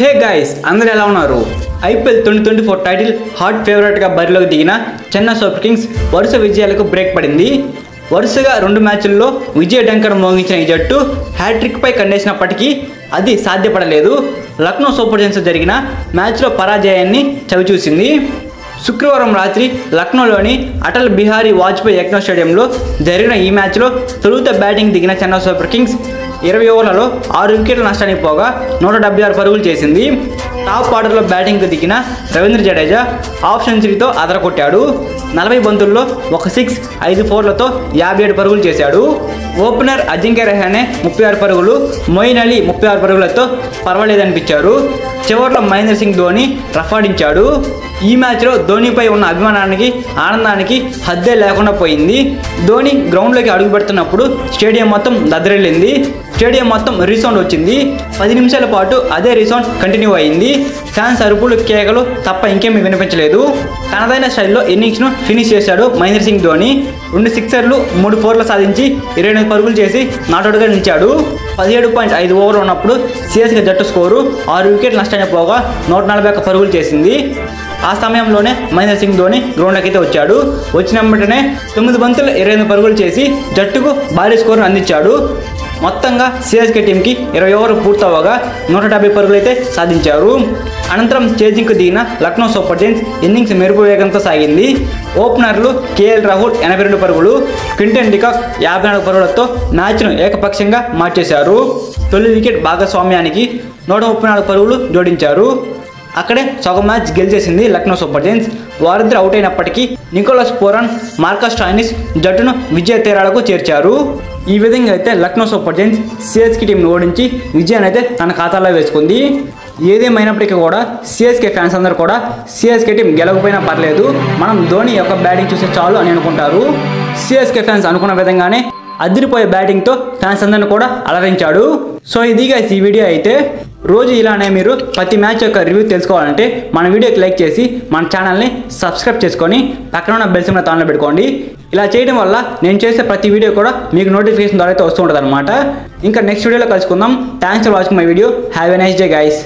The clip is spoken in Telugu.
హే గైస్ అందరూ ఎలా ఉన్నారు? ఐపీఎల్ 2024 టైటిల్ హాట్ ఫేవరెట్గా బరిలోకి దిగిన చెన్నై సూపర్ కింగ్స్ వరుస విజయాలకు బ్రేక్ పడింది. వరుసగా 2 మ్యాచ్ల్లో విజయ డంకర్ మోగించిన ఈ జట్టు హ్యాట్రిక్పై కండేసినప్పటికీ అది సాధ్యపడలేదు. లక్నో సూపర్ జైంట్స్ జరిగిన మ్యాచ్లో పరాజయాన్ని చవిచూసింది. శుక్రవారం రాత్రి లక్నోలోని అటల్ బిహారీ వాజ్పేయి ఎగ్నో స్టేడియంలో జరిగిన ఈ మ్యాచ్లో తొలుత బ్యాటింగ్ దిగిన చెన్నై సూపర్ కింగ్స్ 20 ఓవర్లలో 6 వికెట్ల నష్టానికి పోగా 176 పరుగులు చేసింది. టాప్ ఆర్డర్లో బ్యాటింగ్కు దిగిన రవీంద్ర జడేజా హాఫ్ సెంచరీతో అదరకొట్టాడు. 40 బంతుల్లో 1 సిక్స్ 5 ఫోర్లతో 57 పరుగులు చేశాడు. ఓపెనర్ అజింక్య రహానే 36 పరుగులు, మొయిన్ అలీ 36 పరుగులతో పర్వాలేదనిపించారు. చివరిలో మహేంద్ర సింగ్ ధోని రఫాడించాడు. ఈ మ్యాచ్లో ధోనిపై ఉన్న అభిమానానికి ఆనందానికి హద్దే లేకుండా పోయింది. ధోని గ్రౌండ్లోకి అడుగు పెడుతున్నప్పుడు స్టేడియం మొత్తం దద్దరిల్లింది. స్టేడియం మొత్తం రీసౌండ్ వచ్చింది. 10 నిమిషాల పాటు అదే రీసౌండ్ కంటిన్యూ అయింది. ఫ్యాన్స్ అరుపులు కేకలు తప్ప ఇంకేమీ వినిపించలేదు. తనదైన స్టైల్లో ఇన్నింగ్స్ను ఫినిష్ చేశాడు మహేంద్ర సింగ్ ధోని. 2 సిక్సర్లు 3 ఫోర్లు సాధించి 28 పరుగులు చేసి నాటౌట్గా నిలిచాడు. 17.5 ఓవర్లు ఉన్నప్పుడు సిఎస్కే జట్టు స్కోరు 6 వికెట్ల నష్టానికి పోగా 141 పరుగులు చేసింది. ఆ సమయంలోనే మహేంద్ర సింగ్ ధోని గ్రౌండ్లోకి అయితే వచ్చాడు. వచ్చిన వెంటనే 9 బంతులు 28 పరుగులు చేసి జట్టుకు భారీ స్కోరును అందించాడు. మొత్తంగా సిఎస్కే టీంకి 20 ఓవర్లు పూర్తవగా 150 పరుగులు అయితే సాధించారు. అనంతరం చేజింగ్కు దిగిన లక్నో సూపర్ జైంట్స్ ఇన్నింగ్స్ మెరుపు వేగంతో సాగింది. ఓపెనర్లు కేఎల్ రాహుల్ 82 పరుగులు, క్వింటన్ డికాక్ 54 పరుగులతో మ్యాచ్ను ఏకపక్షంగా మార్చేశారు. తొలి వికెట్ భాగస్వామ్యానికి 134 పరుగులు జోడించారు. అక్కడే సగం మ్యాచ్ గెలిచేసింది లక్నో సూపర్ జైంట్స్. వారిద్దరు అవుట్ అయినప్పటికీ నికోలస్ పూరన్, మార్కస్ స్టాయినిస్ జట్టును విజయ తీరాలకు చేర్చారు. ఈ విధంగా అయితే లక్నో సూపర్ జైంట్స్ సిఎస్కే టీంను ఓడించి విజయాన్ని అయితే తన ఖాతాలో వేసుకుంది. ఏదేమైనప్పటికీ కూడా సిఎస్కే ఫ్యాన్స్ అందరూ కూడా సిఎస్కే టీం గెలవకపోయినా పర్లేదు, మనం ధోని యొక్క బ్యాటింగ్ చూస్తే చాలు అని అనుకుంటారు. సిఎస్కే ఫ్యాన్స్ అనుకున్న విధంగానే అదిరిపోయే బ్యాటింగ్తో ఫ్యాన్స్ అందరిని కూడా అలరించాడు. సో ఇది గైస్ ఈ వీడియో అయితే. రోజు ఇలానే మీరు ప్రతి మ్యాచ్ యొక్క రివ్యూ తెలుసుకోవాలంటే మన వీడియోకి లైక్ చేసి మన ఛానల్ని సబ్స్క్రైబ్ చేసుకొని పక్కన ఉన్న బెల్ సింబల్ ఆన్లో పెట్టుకోండి. ఇలా చేయడం వల్ల నేను చేసే ప్రతి వీడియో కూడా మీకు నోటిఫికేషన్ ద్వారా అయితే వస్తూ ఉంటుంది అనమాట. ఇంకా నెక్స్ట్ వీడియోలో కలుసుకుందాం. Thanks for watching my video. Have a nice day guys.